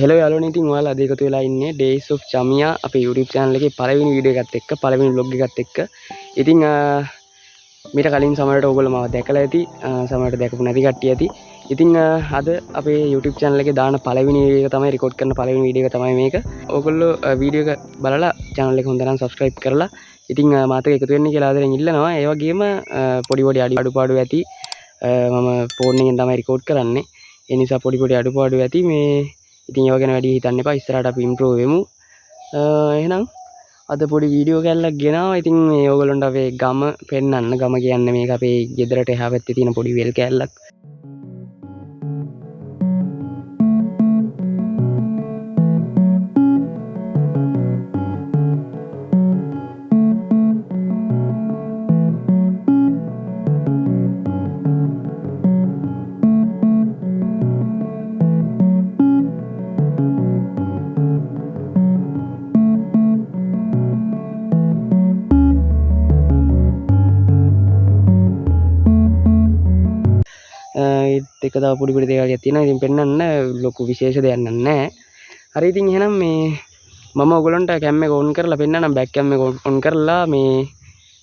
Hello යාළුවනේ, ඉතින් ඔයාලා අද එකතු වෙලා ඉන්නේ Days of Chamia අපේ YouTube channel එකේ පළවෙනි වීඩියෝ එකත් එක්ක පළවෙනි vlog එකත් එක්ක. ඉතින් මීට කලින් සමහරවිට ඕගොල්ලෝ මාව දැකලා ඇති, සමහරවිට දැකපු නැති කට්ටිය ඇති. ඉතින් අද අපේ YouTube channel එකේ දාන පළවෙනි වීඩියෝ එක තමයි, රෙකෝඩ් කරන පළවෙනි වීඩියෝ එක තමයි මේක. ඕගොල්ලෝ වීඩියෝ එක බලලා channel එක හොඳ නම් subscribe කරලා ඉතින් මාත් එක්ක එකතු වෙන්න කියලා ආදරෙන් ඉල්ලනවා. ඒ වගේම පොඩි පොඩි අඩුපාඩු ඇති. මම ෆෝන් එකෙන් තමයි රෙකෝඩ් කරන්නේ. ඒ නිසා පොඩි පොඩි අඩුපාඩු ඇති. මේ ඉතින් ඒව ගැන වැඩි හිතන්න එපා. ඉස්සරහට අපි ඉම්ප්‍රූව් වෙමු. එහෙනම් අද පොඩි වීඩියෝ කැල්ලක් ගෙනාවා. ඉතින් මේ ඕගොල්ලන්ට අපේ ගම පෙන්වන්න. ගම කියන්නේ මේක අපේ ගෙදරට එහා පැත්තේ තියෙන පොඩි වෙල් කැල්ලක්. ඒක තව පොඩි පොඩි දේවල් තියෙනවා. ඉතින් පෙන්වන්න ලොකු විශේෂ දෙයක් නැහැ. හරි, ඉතින් එහෙනම් මේ මම ඔයගොල්ලන්ට කැම් එක ඔන් කරලා පෙන්නනම්, බෑක් කැම් එක ඔන් කරලා මේ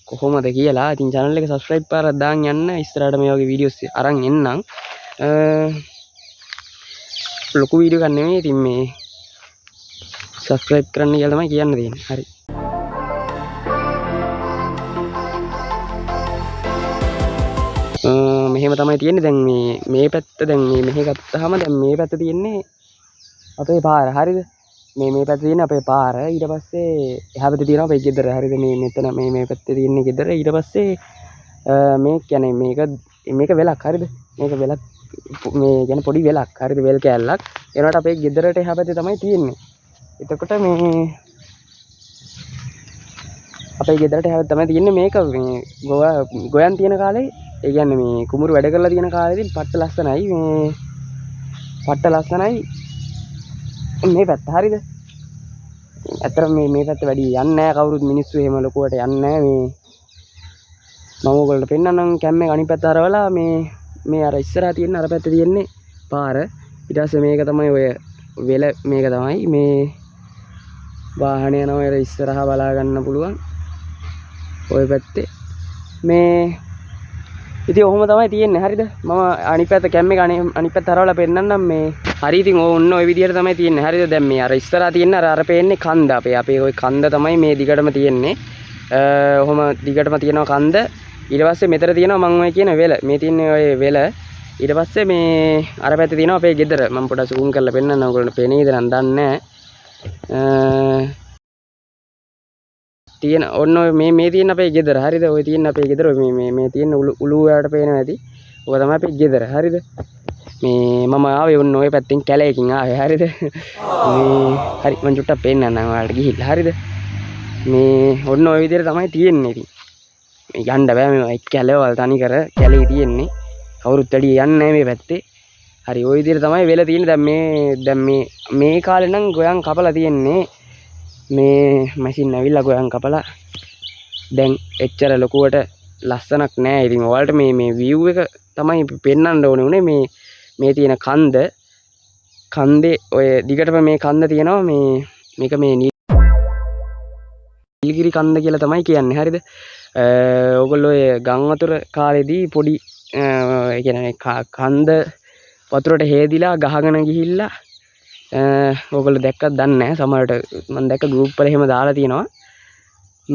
කොහොමද කියලා. ඉතින් channel එක subscribe කරලා දාන්න යන්න. ඉස්සරහට මේ වගේ වීඩියෝස් අරන් එන්නම්. ලොකු වීඩියෝ එකක් නෙමෙයි. ඉතින් මේ subscribe කරන්න කියලා තමයි කියන්න තියෙන්නේ. හරි. මෙහෙම තමයි තියෙන්නේ. දැන් මේ පැත්ත දැන් මෙහෙ ගත්තාම දැන් මේ පැත්ත තියෙන්නේ අපේ පාර. හරිද? මේ පැත්ත තියෙන්නේ අපේ පාර. ඊට පස්සේ එහා පැත්තේ තියෙනවා අපේ ගෙදර. හරිද? මෙතන මේ පැත්තේ තියෙන්නේ ගෙදර. ඊට පස්සේ මේ කියන්නේ මේක වෙලක්. හරිද? මේක වෙලක්, මේ කියන්නේ පොඩි වෙලක්. හරිද? වෙල් කෑල්ලක්. ඒනකට අපේ ගෙදරට එහා පැත්තේ තමයි තියෙන්නේ. එතකොට මේ අපේ ගෙදරට එහා පැත්තේ තමයි තියෙන්නේ මේක. මේ ගෝයන් තියෙන කාලේ, ඒ කියන්නේ මේ කුඹුරු වැඩ කරලා තියෙන කාලෙදී පට්ට ලස්සනයි. මේ පට්ට ලස්සනයි මේ පැත්ත. හරිද? ඇත්තටම මේ පැත්ත වැඩි යන්නේ නැහැ කවුරුත්. මිනිස්සු එහෙම ලොකුවට යන්නේ නැහැ. මම ඔයගොල්ලන්ට පෙන්නන්නම් කැම් එක අනිත් පැත්ත හරවලා. මේ අර ඉස්සරහා තියෙන අර පැත්තේ තියෙන්නේ පාර. ඊට පස්සේ මේක තමයි ඔය වෙල. මේක තමයි මේ වාහන යනවා. ඒර ඉස්සරහා බලා ගන්න පුළුවන් ඔය පැත්තේ. මේ ඉතින් ඔහොම තමයි තියෙන්නේ. හරිද? මම අනිත් පැත්ත කැම් එක අනිත් පැත්ත හරවලා පෙන්නන්නම්. මේ හරි, ඉතින් ඔන්න ඔය විදිහට තමයි තියෙන්නේ. හරිද? දැන් මේ අර ඉස්සරහා තියෙන අර පේන්නේ කන්ද. අපේ ওই කන්ද තමයි මේ දිගටම තියෙන්නේ. ඔහොම දිගටම තියෙනවා කන්ද. ඊට පස්සේ මෙතන තියෙනවා මම ඔය කියන වෙල. මේ තියෙන්නේ ඔය වෙල. ඊට පස්සේ මේ අර පැත්තේ තියෙනවා අපේ ගෙදර. මම පොඩ්ඩක් zoom කරලා පෙන්නන්නම්. ඔයගොල්ලන්ට පේනේද නම් දන්නේ නැහැ. තියෙන ඔන්න ඔය මේ තියෙන අපේ ගෙදර. හරිද? ඔය තියෙන අපේ ගෙදර. මේ තියෙන උළු වලට පේනවා ඇති. ඔය තමයි අපේ ගෙදර. හරිද? මේ මම ආවේ ඔන්න ඔය පැත්තෙන් කැලේකින් ආවේ. හරිද? මේ හරි, මම චුට්ටක් පෙන්නන්නම් ඔයාලට ගිහිල්ලා. හරිද? මේ ඔන්න ඔය විදිහට තමයි තියෙන්නේ. ඉතින් මේ යන්න බෑ. මේ කැලේවල් තනි කර කැලේ තියෙන්නේ. කවුරුත් වැඩි යන්නේ නැහැ මේ පැත්තේ. හරි, ඔය විදිහට තමයි වෙලා තියෙන්නේ. දැන් මේ කාලේ නම් ගොයන් කපලා තියෙන්නේ. මේ මැෂින් ඇවිල්ලා ගොයන් කපලා. දැන් එච්චර ලොකුවට ලස්සනක් නෑ. ඉතින් ඔයාලට මේ view එක තමයි පෙන්වන්න ඕනේ උනේ. මේ තියෙන කන්දේ ඔය දිගටම මේ කන්ද තියෙනවා. මේක මේ නිල්ගිරි කන්ද කියලා තමයි කියන්නේ. හරිද? ඔයගොල්ලෝ ඔය ගම් වතුර කාලේදී පොඩි ඒ කියන්නේ කන්ද වතුරට හේදිලා ගහගෙන ගිහිල්ලා ඔයගොල්ලෝ දැක්කත් දන්නේ නැහැ. සමහරට මම දැක්ක group වල එහෙම දාලා තියෙනවා.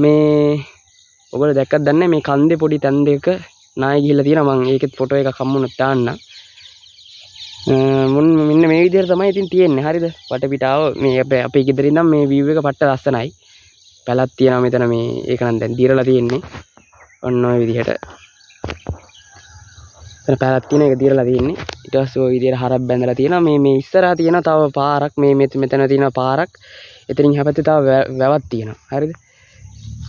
මේ ඔයගොල්ලෝ දැක්කත් දන්නේ නැහැ. මේ කන්දේ පොඩි තැන් දෙක නායි ගිහිල්ලා තියෙනවා. මම ඒකෙත් ෆොටෝ එකක් හම්බුනොත් දාන්නම්. මෙන්න මේ විදිහට තමයි ඉතින් තියෙන්නේ. හරිද? වටපිටාව මේ අපේ ගෙදරින් නම් මේ view එක පට්ට ලස්සනයි. පැලක් තියෙනවා මෙතන. මේ ඒක නම් දැන් දිරලා තියෙන්නේ. ඔන්න ඔය විදිහට. එතන පැලක් තියෙන එක දිරලා තියෙන්නේ. ඊට පස්සේ ඔය විදිහට හරක් බැඳලා තියෙනවා. මේ ඉස්සරහා තියෙන තව පාරක්. මෙතන තියෙන පාරක්. එතනින් හැපැත්තේ තව වැවක් තියෙනවා. හරිද?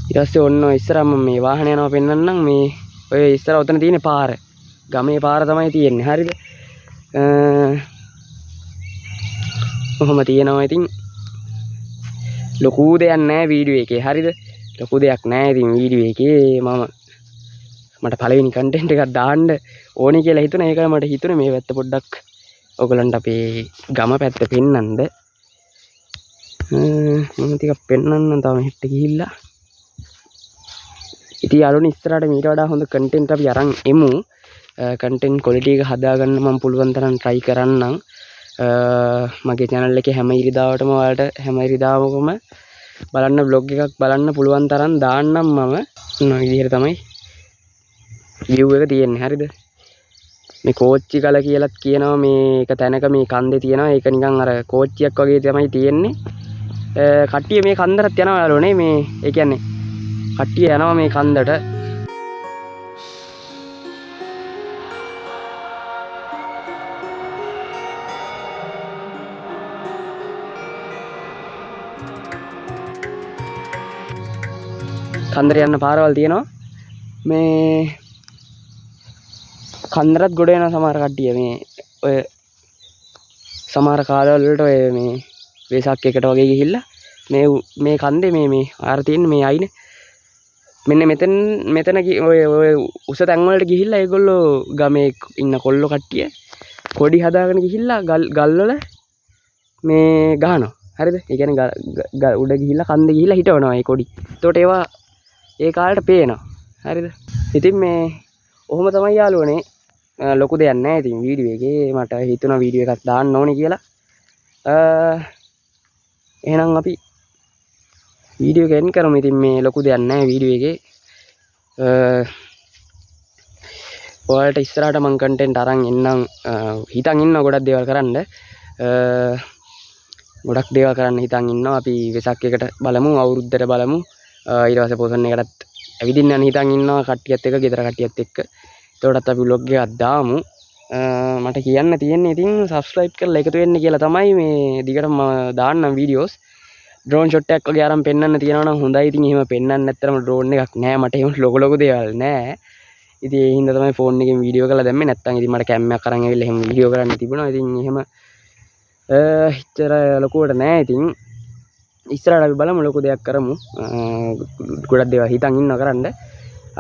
ඊට පස්සේ ඔන්න ඔය ඉස්සරහා මම මේ වාහන යනවා පෙන්නන්නම්. මේ ඔය ඉස්සරහා උතන තියෙන පාර. ගමේ පාර තමයි තියෙන්නේ. හරිද? කොහොම තියෙනවා. ඉතින් ලොකු දෙයක් නැහැ වීඩියෝ එකේ. හරිද? ලොකු දෙයක් නැහැ ඉතින් වීඩියෝ එකේ. මට පළවෙනි කන්ටෙන්ට් එකක් දාන්න ඕනේ කියලා හිතුණා. ඒකයි මට හිතුනේ මේ පැත්ත පොඩ්ඩක් ඔයගලන්ට අපේ ගම පැත්ත පෙන්නන්නද මම ටිකක් පෙන්නන්න තව මෙහෙට ගිහිල්ලා ඉතින් යාළුවනේ ඉස්සරහට මීට වඩා හොඳ කන්ටෙන්ට් අපි අරන් එමු කන්ටෙන්ට් ක්වොලිටි එක හදාගන්න මම පුළුවන් තරම් try කරන්නම් මගේ channel එකේ හැම ඉරිදාවටම ඔයාලට හැම ඉරිදාවකම බලන්න vlog එකක් බලන්න පුළුවන් තරම් දාන්නම් මම මොන විදිහට තමයි view එක තියෙන්නේ හරිද මේ කෝච්චි කල කියලාත් කියනවා මේක තැනක මේ කන්දේ තියෙනවා ඒක නිකන් අර කෝච්චියක් වගේ තමයි තියෙන්නේ කට්ටිය මේ කන්දරත් යනවා යාළුවනේ මේ ඒ කියන්නේ කට්ටිය යනවා මේ කන්දට කන්දර යන්න පාරවල් තියෙනවා මේ කන්දරත් ගොඩ වෙන සමහර කට්ටිය මේ ඔය සමහර කාලවල වලට ඔය මේ වෙසක් එකට වගේ ගිහිල්ලා මේ කන්දේ මේ ආර තියෙන මේ අයිනේ මෙන්න මෙතන ඔය උස තැන් වලට ගිහිල්ලා ඒගොල්ලෝ ගමේ ඉන්න කොල්ලෝ කට්ටිය කොඩි හදාගෙන ගිහිල්ලා ගල් වල මේ ගහනවා හරිද ඒ කියන්නේ උඩ ගිහිල්ලා කන්දේ ගිහිල්ලා හිටවනවා ඒ කොඩි එතකොට ඒවා ඒ කාලේට පේනවා හරිද ඉතින් මේ ඔහොම තමයි යාළුවනේ ලොකු දෙයක් නැහැ ඉතින් වීඩියෝ එකේ මට හිතුණා වීඩියෝ එකක් දාන්න ඕනේ කියලා එහෙනම් අපි වීඩියෝ එක එන්ඩ් කරමු ඉතින් මේ ලොකු දෙයක් නැහැ වීඩියෝ එකේ ඔයාලට ඉස්සරහට මම කන්ටෙන්ට් අරන් එන්නම් හිතන් ඉන්නවා ගොඩක් දේවල් කරන්න ගොඩක් දේවල් කරන්න හිතන් ඉන්නවා අපි වෙසක් එකට බලමු අවුරුද්දට බලමු ඊට පස්සේ පොසොන් එකටත් ඇවිදින්න යන හිතන් ඉන්නවා කට්ටියත් එක්ක ගෙදර කට්ටියත් එක්ක එතකොටත් අපි vlog එකක් දාමු මට කියන්න තියෙන්නේ ඉතින් subscribe කරලා එකතු වෙන්න කියලා තමයි මේ දිගටම දාන්නම් වීඩියෝස් ඩ්‍රෝන් ෂොට් එකක් වගේ අරන් පෙන්නන්න තියෙනවා නම් හොඳයි ඉතින් එහෙම පෙන්නන්න නැත්තරම ඩ්‍රෝන් එකක් නෑ මට එහෙම ලොකු දේවල් නෑ ඉතින් ඒ හින්දා තමයි ෆෝන් එකෙන් වීඩියෝ කරලා දැම්මේ නැත්නම් ඉතින් මට කැම් එකක් අරන් ඇවිල්ලා එහෙම වීඩියෝ කරන්න තිබුණා ඉතින් එහෙම ඉච්චර ලොකුවට නෑ ඉතින් ඉස්සරහට අපි බලමු ලොකු දෙයක් කරමු ගොඩක් දේවල් හිතන් ඉන්නවා කරන්න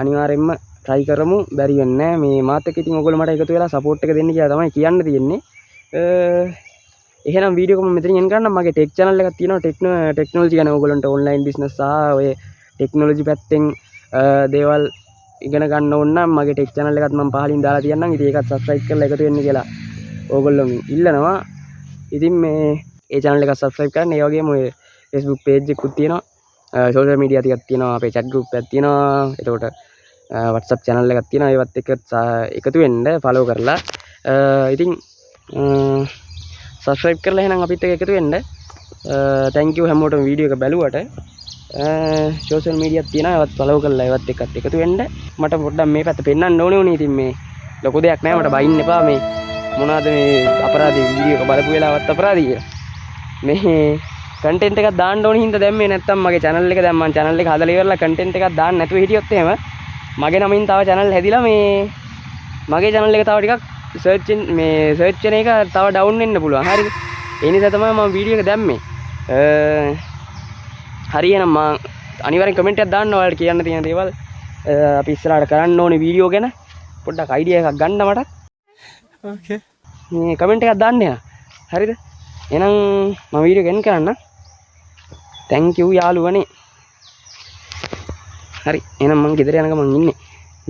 අනිවාර්යෙන්ම try කරමු බැරි වෙන්නේ නැහැ මේ මාත් එක්ක ඉතින් ඔයගොල්ලෝ මට එකතු වෙලා support එක දෙන්න කියලා තමයි කියන්න තියෙන්නේ එහෙනම් වීඩියෝ එක මම මෙතනින් එන්න ගන්නම් මගේ ටෙක් channel එකක් තියෙනවා ටෙක්නොලොජි ගැන ඔයගොල්ලන්ට online business සහ ඔය ටෙක්නොලොජි පැත්තෙන් දේවල් ඉගෙන ගන්න ඕන නම් මගේ ටෙක් channel එකත් මම පහලින් දාලා තියන්නම් ඉතින් ඒකත් subscribe කරලා එකතු වෙන්න කියලා ඕගොල්ලෝ ඉල්ලනවා ඉතින් මේ ඒ channel එක subscribe කරන්න ඒ වගේම ඔය Facebook page එකකුත් තියෙනවා social media ටිකක් තියෙනවා අපේ chat group එකක් තියෙනවා එතකොට WhatsApp channel එකක් තියෙනවා ඒවත් එක්ක එකතු වෙන්න follow කරලා ඉතින් subscribe කරලා එහෙනම් අපිත් එක්ක එකතු වෙන්න thank you හැමෝටම වීඩියෝ එක බැලුවට social media තියෙනවා ඒවත් follow කරලා ඒවත් එක්කත් එකතු වෙන්න මට පොඩ්ඩක් මේ පැත්ත පෙන්නන්න ඕනේ උනේ ඉතින් මේ ලොකු දෙයක් නෑ මට බයින්න එපා මේ මොනවාද මේ අපරාධී වීඩියෝ එක බලපු වෙලාවත් අපරාධී කියලා මේ කන්ටෙන්ට් එකක් දාන්න ඕනේ හින්දා දැම්මේ නැත්තම් මගේ channel එක දැන් මම channel එක හදලා ඉවරලා කන්ටෙන්ට් එකක් දාන්න නැතුව හිටියොත් එහෙම මගේ නමින් තව channel හැදිලා මේ මගේ channel එක තව ටිකක් search වෙන එක තව down වෙන්න පුළුවන් හරිද ඒ නිසා තමයි මම වීඩියෝ එක දැම්මේ හරි එහෙනම් මම අනිවාර්යෙන් කමෙන්ට් එකක් දාන්න ඔයාලට කියන්න තියෙන දේවල් අපි ඉස්සරහට කරන්න ඕනේ වීඩියෝ ගැන පොඩ්ඩක් අයිඩියා එකක් ගන්න මට ඕකේ මේ කමෙන්ට් එකක් දාන්න එහෙනම් හරිද එහෙනම් මම වීඩියෝ එක එන්ඩ් කරන්න thank you යාළුවනේ හරි එහෙනම් මං ගෙදර යන ගමන් ඉන්නේ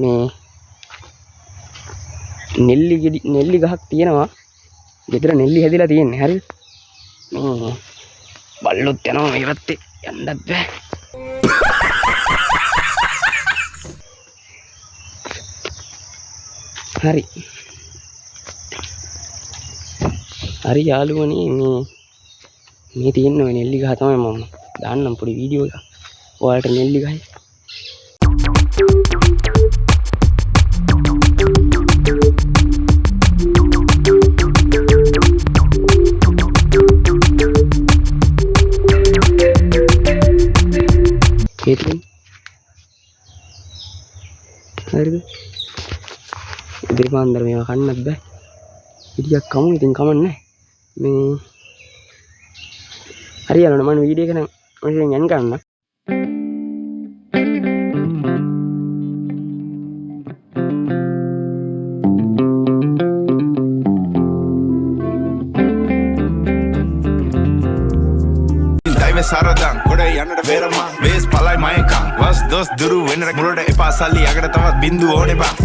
මේ නෙල්ලි ගහක් තියෙනවා ගෙදර නෙල්ලි හැදිලා තියෙන්නේ හරිද මේ බල්ලොත් යනවා මේ පැත්තේ යන්නත් බෑ හරි යාළුවනේ මේ තියෙන ඔය නෙල්ලි ගහ තමයි මම දාන්නම් පොඩි වීඩියෝ එකක් ඔයාලට නෙල්ලි ගහයි හේතුන් හරිද ඉතින් පාන්දර මේවා කන්නත් බෑ ඉතියක් කමු ඉතින් කමන්නේ මේ හරි යාළුවනේ මම වීඩියෝ එක නම් ඔයගෙන් එන් කරන්න නෙවෙ සරදන් ගොඩ යන්නට වේරම වේස් පලයි මයකම් වස් දොස් දුරු වෙනට මුලට එපා සල්ලි යකට තවත් බින්දු ඕනේ බං